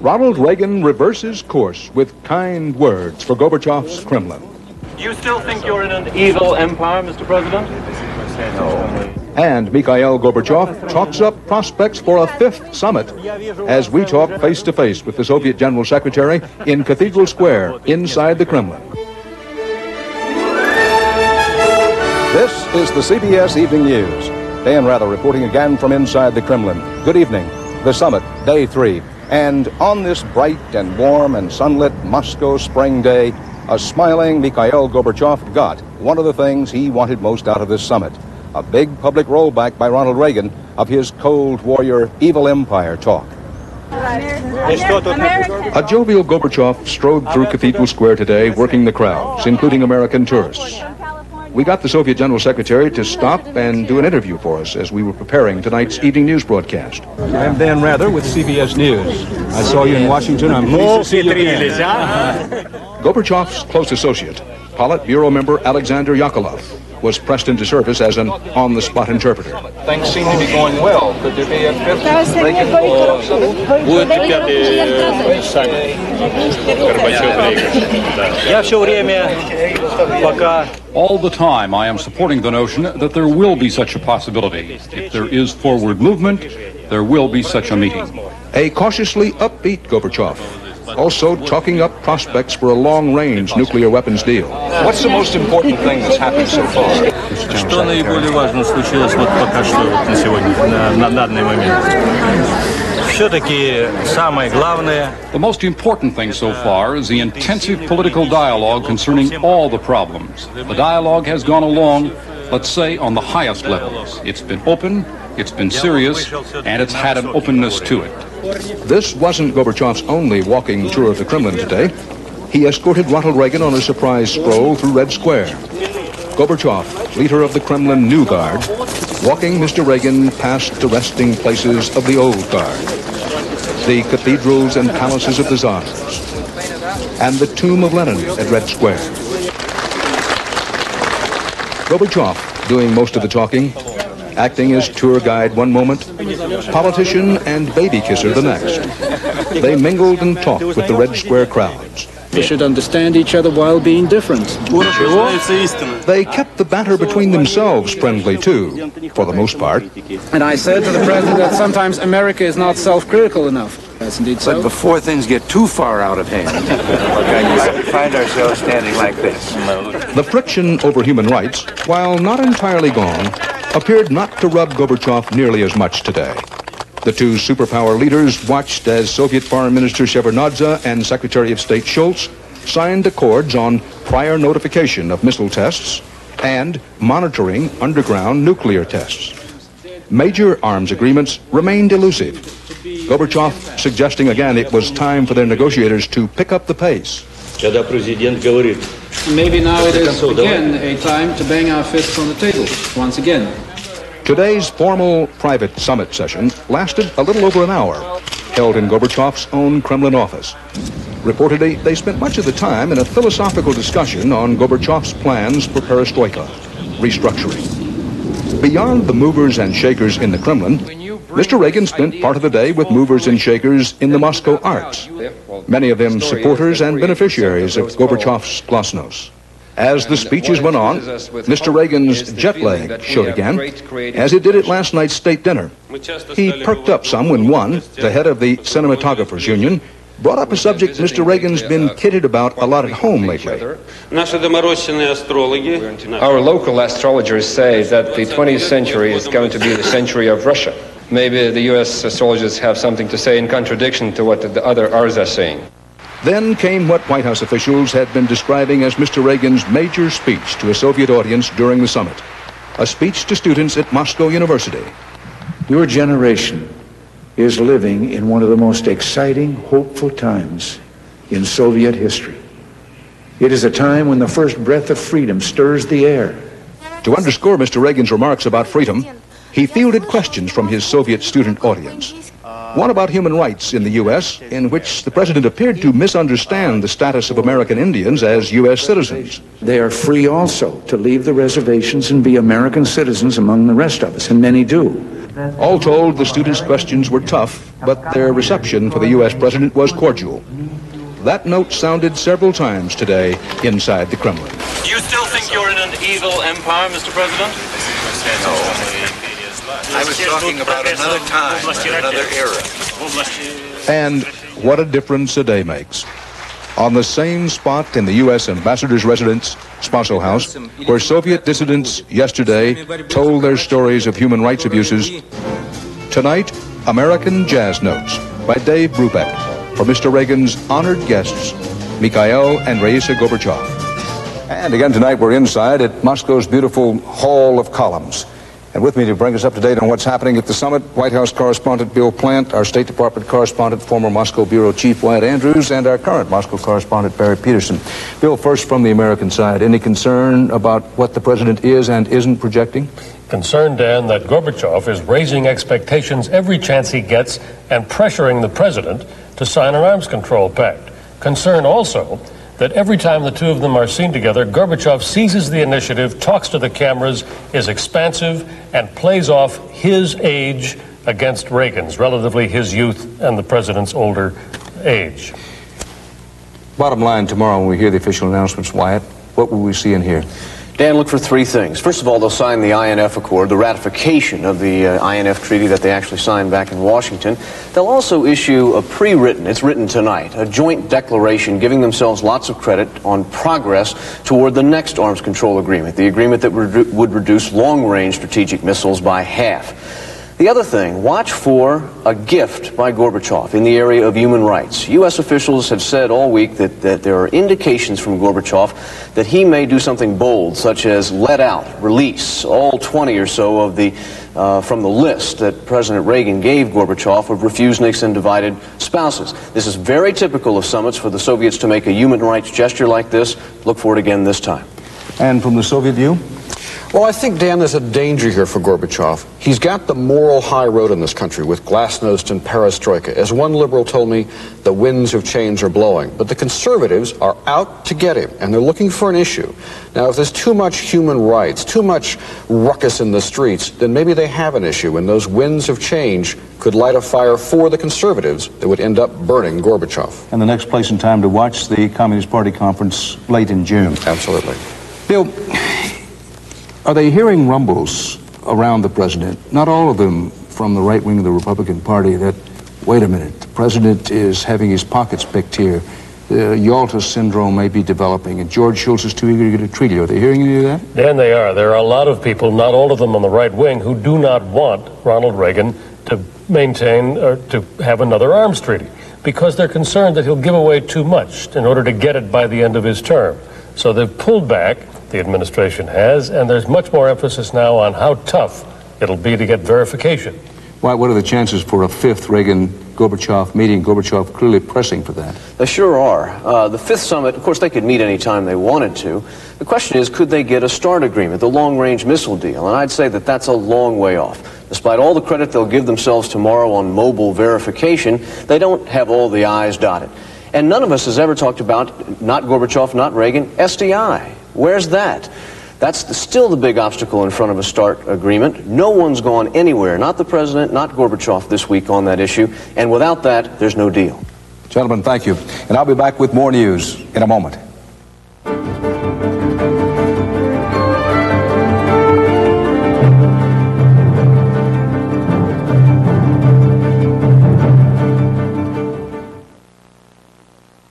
Ronald Reagan reverses course with kind words for Gorbachev's Kremlin. You still think you're in an evil empire, Mr. President? No. And Mikhail Gorbachev talks up prospects for a fifth summit as we talk face-to-face with the Soviet General Secretary in Cathedral Square inside the Kremlin. This is the CBS Evening News. Dan Rather reporting again from inside the Kremlin. Good evening. The summit, day 3. And on this bright and warm and sunlit Moscow spring day, a smiling Mikhail Gorbachev got one of the things he wanted most out of this summit. A big public rollback by Ronald Reagan of his Cold Warrior evil empire talk. A jovial Gorbachev strode through Cathedral Square today, working the crowds, including American tourists. We got the Soviet General Secretary to stop and do an interview for us as we were preparing tonight's evening news broadcast. I'm Dan Rather with CBS News. I saw you in Washington. I'm pleased to see you again. Gorbachev's close associate, Politburo member Alexander Yakovlev, was pressed into service as an on-the-spot interpreter. Things seem to be going well. Could there be a fifth Reagan All the time I am supporting the notion that there will be such a possibility. If there is forward movement, there will be such a meeting. A cautiously upbeat Gorbachev, also talking up prospects for a long-range nuclear weapons deal. What's the most important thing that's happened so far? Что наиболее важно случилось вот пока что на сегодня, на данный момент? Все-таки самое главное. The most important thing so far is the intensive political dialogue concerning all the problems. The dialogue has gone along, let's say, on the highest levels. It's been open, it's been serious, and it's had an openness to it. This wasn't Gorbachev's only walking tour of the Kremlin today. He escorted Ronald Reagan on a surprise stroll through Red Square. Gorbachev, leader of the Kremlin New Guard, walking Mr. Reagan past the resting places of the Old Guard, the cathedrals and palaces of the Tsars, and the tomb of Lenin at Red Square. Gorbachev doing most of the talking, acting as tour guide one moment, politician and baby kisser the next. They mingled and talked with the Red Square crowds. We should understand each other while being different. They kept the banter between themselves friendly, too, for the most part. And I said to the president that sometimes America is not self-critical enough. That's indeed so. But before things get too far out of hand, we find ourselves standing like this. The friction over human rights, while not entirely gone, appeared not to rub Gorbachev nearly as much today. The two superpower leaders watched as Soviet Foreign Minister Shevardnadze and Secretary of State Shultz signed accords on prior notification of missile tests and monitoring underground nuclear tests. Major arms agreements remained elusive. Gorbachev suggesting again it was time for their negotiators to pick up the pace. Maybe now it is again a time to bang our fists on the table once again. Today's formal private summit session lasted a little over an hour, held in Gorbachev's own Kremlin office. Reportedly, they spent much of the time in a philosophical discussion on Gorbachev's plans for perestroika, restructuring. Beyond the movers and shakers in the Kremlin, Mr. Reagan spent part of the day with movers and shakers in the Moscow arts, many of them supporters and beneficiaries of Gorbachev's glasnost. As the speeches went on, Mr. Reagan's jet lag showed again, as it did at last night's state dinner. He perked up some when one, the head of the Cinematographers Union, brought up a subject Mr. Reagan's been kidded about a lot at home lately. Our local astrologers say that the 20th century is going to be the century of Russia. Maybe the U.S. astrologers have something to say in contradiction to what the other R's are saying. Then came what White House officials had been describing as Mr. Reagan's major speech to a Soviet audience during the summit, a speech to students at Moscow University. Your generation is living in one of the most exciting, hopeful times in Soviet history. It is a time when the first breath of freedom stirs the air. To underscore Mr. Reagan's remarks about freedom, he fielded questions from his Soviet student audience. One about human rights in the U.S., in which the president appeared to misunderstand the status of American Indians as U.S. citizens. They are free also to leave the reservations and be American citizens among the rest of us, and many do. All told, the students' questions were tough, but their reception for the U.S. president was cordial. That note sounded several times today inside the Kremlin. Do you still think you're in an evil empire, Mr. President? No. I was talking about another time, another era. And what a difference a day makes. On the same spot in the U.S. ambassador's residence, Spaso House, where Soviet dissidents yesterday told their stories of human rights abuses, tonight, American Jazz Notes by Dave Brubeck for Mr. Reagan's honored guests, Mikhail and Raisa Gorbachev. And again tonight, we're inside at Moscow's beautiful Hall of Columns. And with me to bring us up to date on what's happening at the summit, White House correspondent Bill Plant, our State Department correspondent, former Moscow Bureau Chief Wyatt Andrews, and our current Moscow correspondent Barry Peterson. Bill, first from the American side, any concern about what the president is and isn't projecting? Concerned, Dan, that Gorbachev is raising expectations every chance he gets and pressuring the president to sign an arms control pact. Concern also that every time the two of them are seen together, Gorbachev seizes the initiative, talks to the cameras, is expansive, and plays off his age against Reagan's, relatively his youth and the president's older age. Bottom line, tomorrow when we hear the official announcements, Wyatt, what will we see and hear? Dan, look for three things. First of all, they'll sign the INF Accord, the ratification of the INF treaty that they actually signed back in Washington. They'll also issue a pre-written, it's written tonight, a joint declaration giving themselves lots of credit on progress toward the next arms control agreement, the agreement that would reduce long-range strategic missiles by half. The other thing, watch for a gift by Gorbachev in the area of human rights. U.S. officials have said all week that there are indications from Gorbachev that he may do something bold, such as let out, release all 20 or so of the from the list that President Reagan gave Gorbachev of refuseniks and divided spouses. This is very typical of summits for the Soviets to make a human rights gesture like this. Look for it again this time. And from the Soviet view? Well, I think, Dan, there's a danger here for Gorbachev. He's got the moral high road in this country with glasnost and perestroika. As one liberal told me, the winds of change are blowing. But the conservatives are out to get him, and they're looking for an issue. Now, if there's too much human rights, too much ruckus in the streets, then maybe they have an issue, and those winds of change could light a fire for the conservatives that would end up burning Gorbachev. And the next place and time to watch the Communist Party conference late in June. Absolutely. Bill, are they hearing rumbles around the president, not all of them from the right wing of the Republican Party, that, wait a minute, the president is having his pockets picked here, the Yalta syndrome may be developing, and George Shultz is too eager to get a treaty? Are they hearing any of that? Dan, they are. There are a lot of people, not all of them on the right wing, who do not want Ronald Reagan to maintain or to have another arms treaty, because they're concerned that he'll give away too much in order to get it by the end of his term. So they've pulled back, the administration has, and there's much more emphasis now on how tough it'll be to get verification. Why, what are the chances for a fifth Reagan-Gorbachev meeting, Gorbachev clearly pressing for that? They sure are. The fifth summit, of course, they could meet any time they wanted to. The question is, could they get a START agreement, the long-range missile deal? And I'd say that that's a long way off. Despite all the credit they'll give themselves tomorrow on mobile verification, they don't have all the I's dotted. And none of us has ever talked about, not Gorbachev, not Reagan, SDI. Where's that? That's still the big obstacle in front of a START agreement. No one's gone anywhere, not the president, not Gorbachev this week on that issue. And without that, there's no deal. Gentlemen, thank you. And I'll be back with more news in a moment.